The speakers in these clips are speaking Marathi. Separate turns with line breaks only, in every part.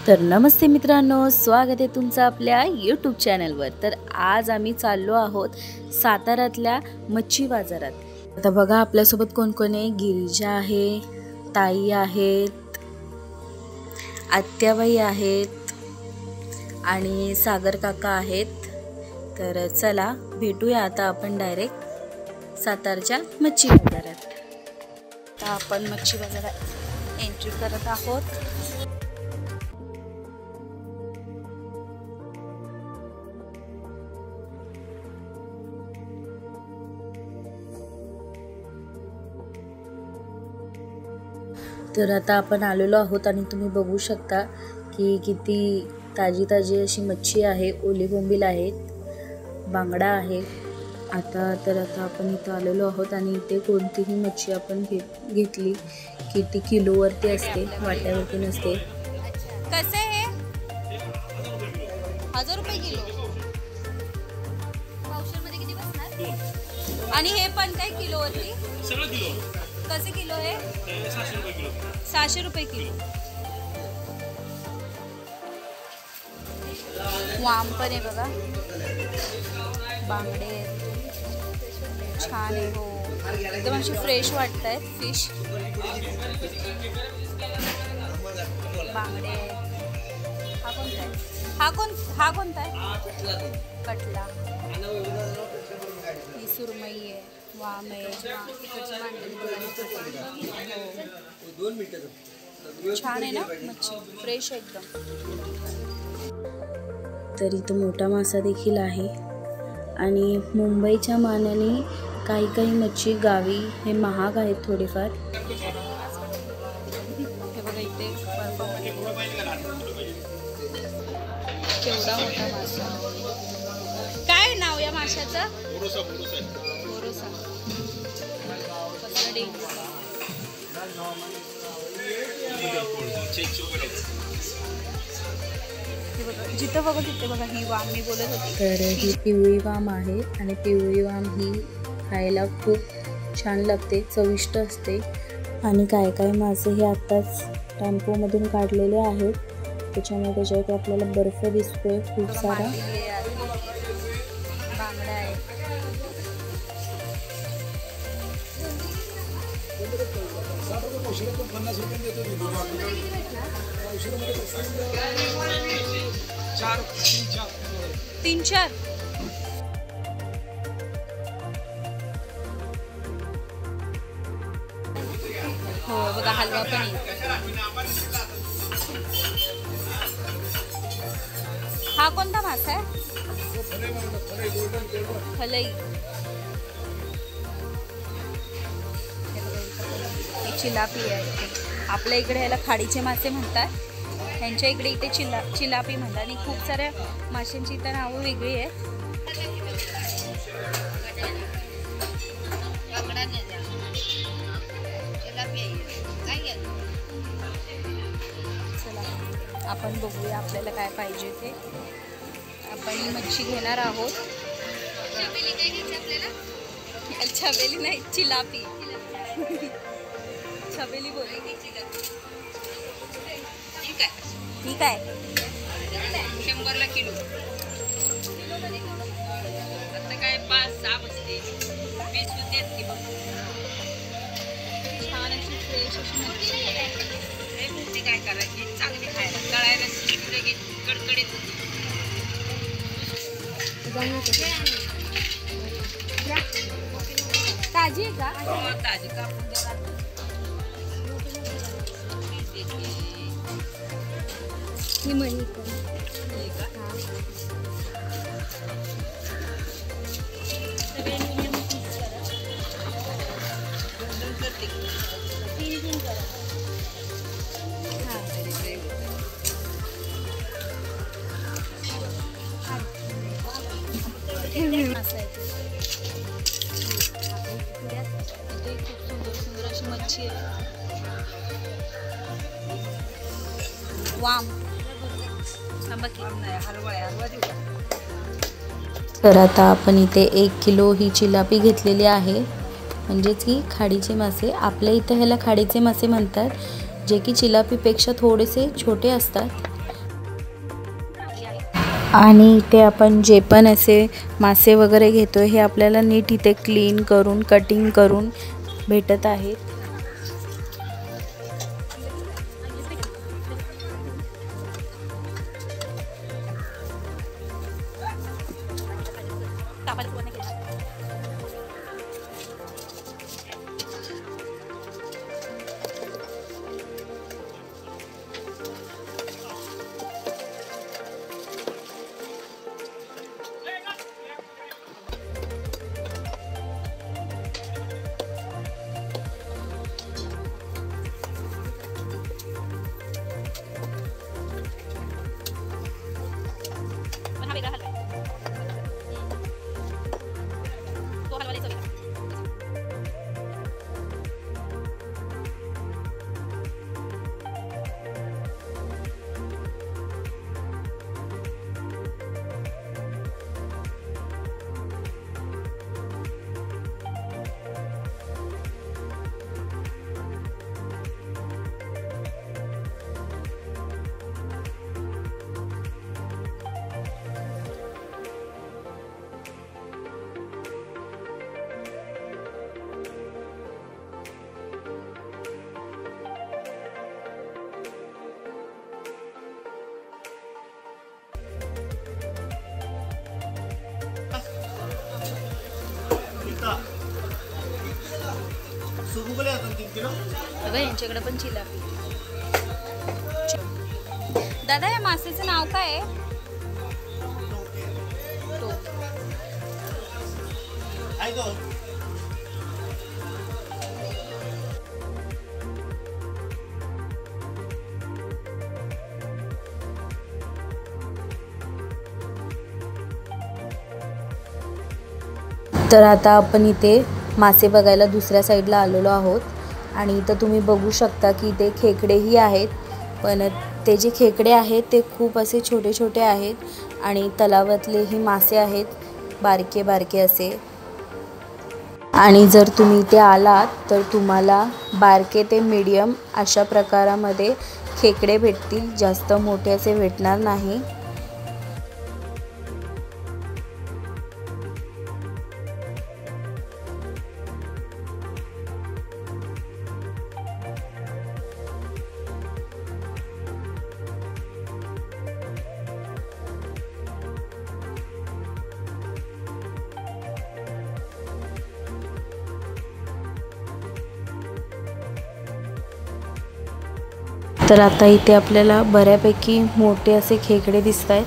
तर नमस्ते मित्रांनो, स्वागत आहे तुमचं आपल्या यूट्यूब चॅनलवर। तर आज आम्ही चाललो आहोत साताऱ्यातल्या मच्छी बाजारात। आता बघा आपल्यासोबत कोण कोण आहे। गिरिजा आहे, ताई आहेत, आत्याबाई आहेत आणि सागर काका आहेत। तर चला भेटूया आता आपण डायरेक्ट सातारच्या मच्छी बाजारात। आता आपण मच्छी बाजारात एंट्री करत आहोत। तर आता आपण आलेलो आहोत आणि तुम्ही बघू शकता की किती ताजी ताजी अशी मच्छी आहे। ओली बोंबील आहेत, बांगडा आहे। आता आपण इथं आलेलो आहोत आणि इथे कोणतीही मच्छी आपण घेतली की ती किलोवरती असते, वाट्यावरती नसते।
कसे आहे? 1000 रुपये किलो। पावशेरमध्ये किती बसणार? आणि हे पण काय किलोवरती? सगळं किलो। कसे किलो आहे? 600 रुपये किलो। 600 रुपये किलो। वाम पण आहे बघा, बांगडे छान आहे। हो एकदम असे फ्रेश वाटत आहेत फिश। बांगडे हा कोणता आहे? कटला। ही सुरमई आहे, वाम आहे, छान आहे ना मच्छी, फ्रेश एकदम।
तर इथं मोठा मासा देखील आहे आणि मुंबईच्या मानाने काही मच्छी गावी हे महाग आहेत थोडेफार।
हे बघा इथे केवढा मोठा मासा। काय नाव या माशाचं? बोरोसा। कसं डेंजर। जिथं बघा तिथे बघा ही वाम मी बोलत होती।
तर ही पिवळी वाम आहे आणि पिवळी वाम ही खायला खूप छान लागते, चविष्ट असते। आणि काय मासे हे आत्ताच टेम्पोमधून काढलेले आहेत, त्याच्यामुळे त्याच्यावरती आपल्याला बर्फ दिसतोय खूप सारा।
बांगडा आहे, तीन चार। हो बघा हलवा पण आहे। हा कोणता मासा आहे? फलई। चिलापी आहे। आपल्या इकडे ह्याला खाडीचे मासे म्हणतात, त्यांच्या इकडे इथे चिलापी म्हणतात। आणि खूप साऱ्या माशांची इथं नावं वेगळी आहेत। चला आपण बघूया आपल्याला काय पाहिजे ते। आपण ही मच्छी घेणार आहोत। छबेली नाही, चिलापी। छबेली बोलेगी। ठीक आहे 100ला किलो। आता काय 5-6 बसते 20 होते ती बघ। छान अशी फ्रेश अशी मच्छी आहे। मोठी काय करायची, चांगली खायला, तळायला लगेच कडकडीत होती। ताजी आहे का? ताजी कापून द्या। ही मणी सुंदर अशी मच्छी आहे। वाम
तर आता आपण इथे 1 किलो ही चिलापी घेतलेली आहे, म्हणजेच की खाडीचे मासे। आपल्या इथे ह्याला खाडीचे मासे म्हणतात, जे की चिलापीपेक्षा थोडेसे छोटे असतात। आणि इथे आपण जे पण असे मासे वगैरे घेतो हे आपल्याला नीट इथे क्लीन करून कटिंग करून भेटत आहेत.
अगं यांच्याकडे पण चिलापी. दादा या मासेचं नाव काय आहे?
तर आता आपण इथे मासे बघायला दुसऱ्या साईडला आलेलो आहोत आणि इथं तुम्ही बघू शकता की इथे खेकडेही आहेत. पण ते जे खेकडे आहेत ते खूप असे छोटे छोटे आहेत आणि तलावातलेही मासे आहेत बारके बारके असे. आणि जर तुम्ही इथे आलात तर तुम्हाला बारके ते मीडियम अशा प्रकारामध्ये खेकडे भेटतील, जास्त मोठे असे भेटणार नाही. तर आता इथे आपल्याला बऱ्यापैकी मोठे असे खेकडे दिसत आहेत.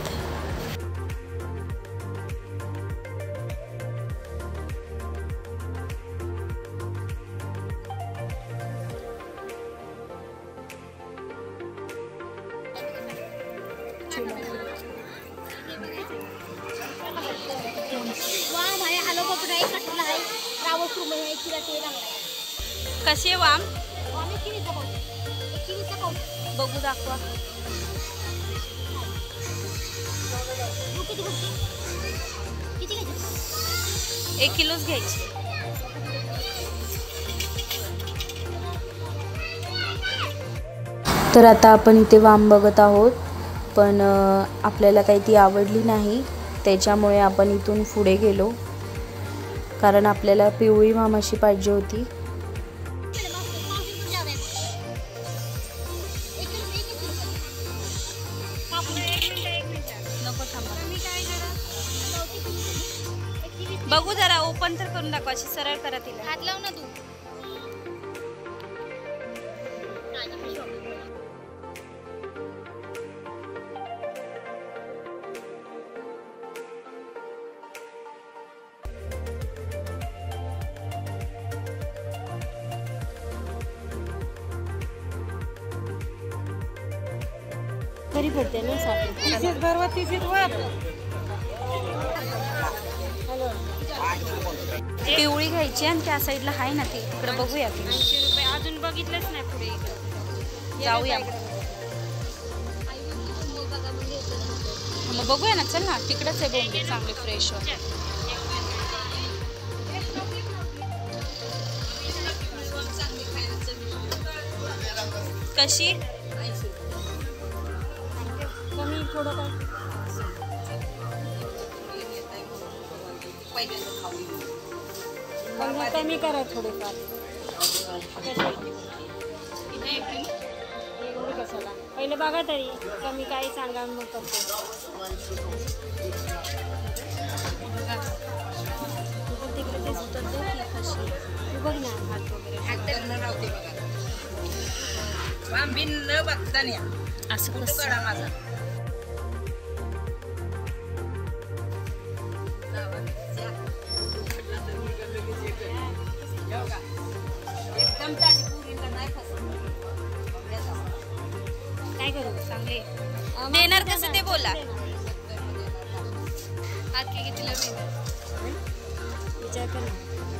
कसे वाम बघू दाखवा. एक किलोच घ्यायची.
तर आता आपण इथे वाम बघत आहोत पण आपल्याला काही ती आवडली नाही, त्याच्यामुळे आपण इथून पुढे गेलो कारण आपल्याला पिवळी वाम अशी पाहिजे होती.
बघू जरा ओपन तर करून दाखवा, अशी सरळ करा तिला. हात लाव ना तू.
तरी पडते ना
पिवळी घ्यायची आणि त्या साईडला आहे ना ती, तिकडे बघूया. 80 रुपये अजून बघितलंच नाही पुढे. जाऊया मग बघूया ना. चल ना तिकडेच आहे बोंबील चांगले फ्रेश. कशी कमी थोडं काय
कमी करा थोडेफार. कशाला पहिले बघा तरी कमी काही सांगा मग करतो. तिकडे तेच बघ ना हात वगैरे
असं कसं
माझा एकदम ताजी पुरीला नाही
काय करू
चांगले देणार कसं ते बोला. आखी कितीला मिळणार
विचार कर ना.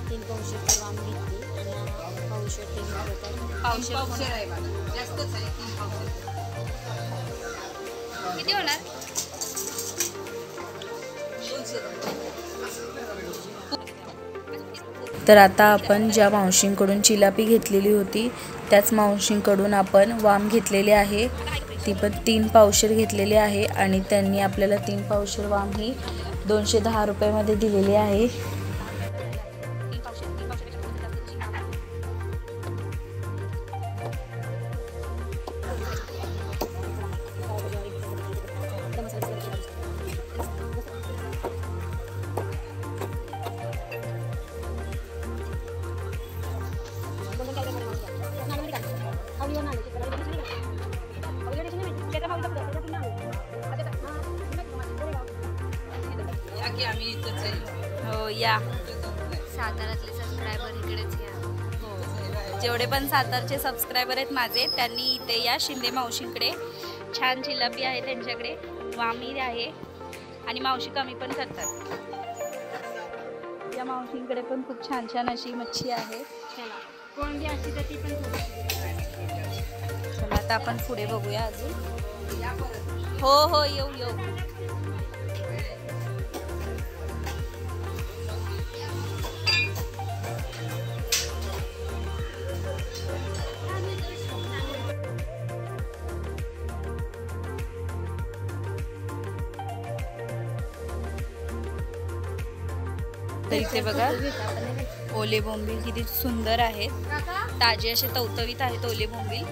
3 पावशेर तर वाम घेतली आणि पावशेर 3 रुपये
पावशेर
आहे मला जास्तच आहे 3 पावशेर.
किती होणार.
तर आता आपण ज्या मावशींकडून चिलापी घेतलेली होती त्याच मावशींकडून आपण वाम घेतलेले आहे. ती पण 3 पावशेर घेतलेली आहे आणि त्यांनी आपल्याला 3 पावशेर वाम ही 210 रुपयामध्ये दिलेली आहे.
हो या साताऱ्यातले सबस्क्रायबर इकडेच या. हो जेवढे पण सातारचे सबस्क्रायबर आहेत माझे त्यांनी इथे या शिंदे मावशींकडे. छान जिलापी आहे त्यांच्याकडे, वामी आहे आणि मावशी कमी पण करतात. या मावशींकडे पण खूप छान छान अशी मच्छी आहे.
कोणती अशी तर ती पण
चला आता आपण पुढे बघूया अजून. हो हो येऊ येऊ. तर इथे बघा ओले बोंबील किती सुंदर आहेत. ताजे असे तवतवीत आहेत ओले बोंबील.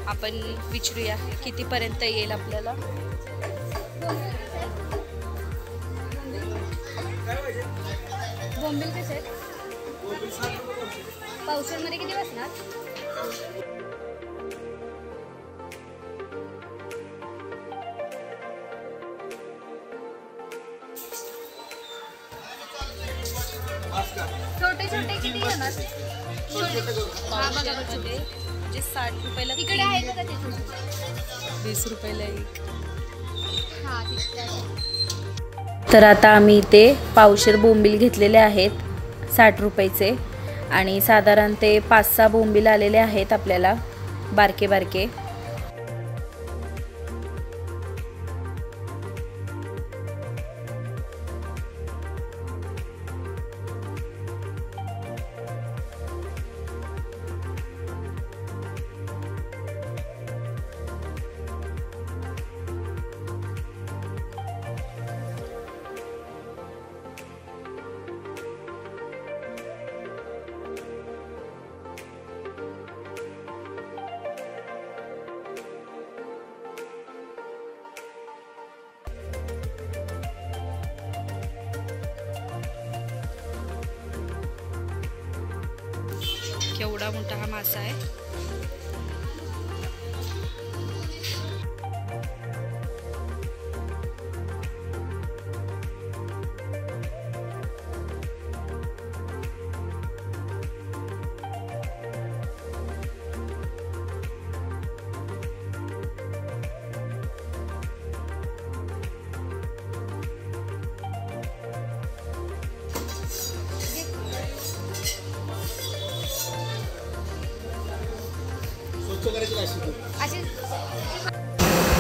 आपण विचारूया कितीपर्यंत येईल आपल्याला.
बोंबील कसे आहेत पावशेरमध्ये किती बसणार. छोटे छोटे किती येणार.
हा बघा म्हणजे 60 रुपयाला
तिकडे आहे बघा ते
20 रुपयाला एक.
हां
तर आता आम्ही इथे पावशेर बोंबील घेतलेले आहेत 60 रुपयाचे आणि साधारण ते 5-6 बोंबील आलेले आहेत आपल्याला बारके बारके.
केवढा मोठा हा मासा आहे.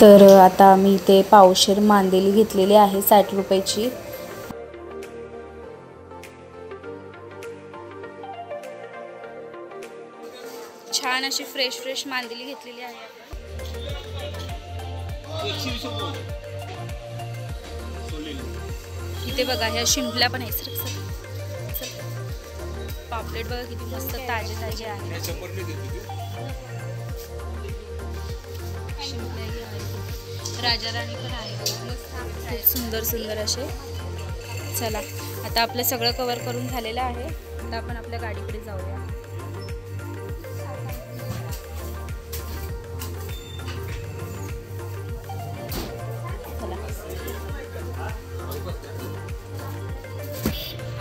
तर आता आम्ही इथे पावशेर मांदेली घेतलेली आहे 60 रुपयाची.
छान अशी फ्रेश फ्रेश मांदेली घेतलेली आहे. इथे बघा ह्या शिंपल्या पण आहे. सर पापलेट बघा किती मस्त ताजे ताजे आहे. शिंपल्याही आहे, राजा राणी पण आहे. खूप सुंदर सुंदर असे. चला आता आपलं सगळं कवर करून झालेलं आहे. आता आपण आपल्या गाडीकडे जाऊया.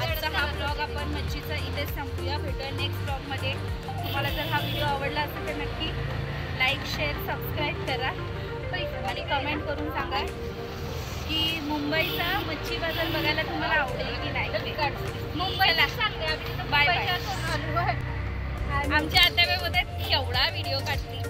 आजचा हा ब्लॉग आपण मच्छीचा इथेच संपूया. भेटूया नेक्स्ट ब्लॉगमध्ये. तुम्हाला जर हा व्हिडिओ आवडला असेल तर नक्की लाईक शेअर सबस्क्राईब करा आणि कमेंट करून सांगा की मुंबईचा मच्छी बाजार बघायला तुम्हाला आवडेल की नाही. मुंबईला बाय बाय. आमच्या आत्याबाईमध्ये केवढा व्हिडिओ काढते.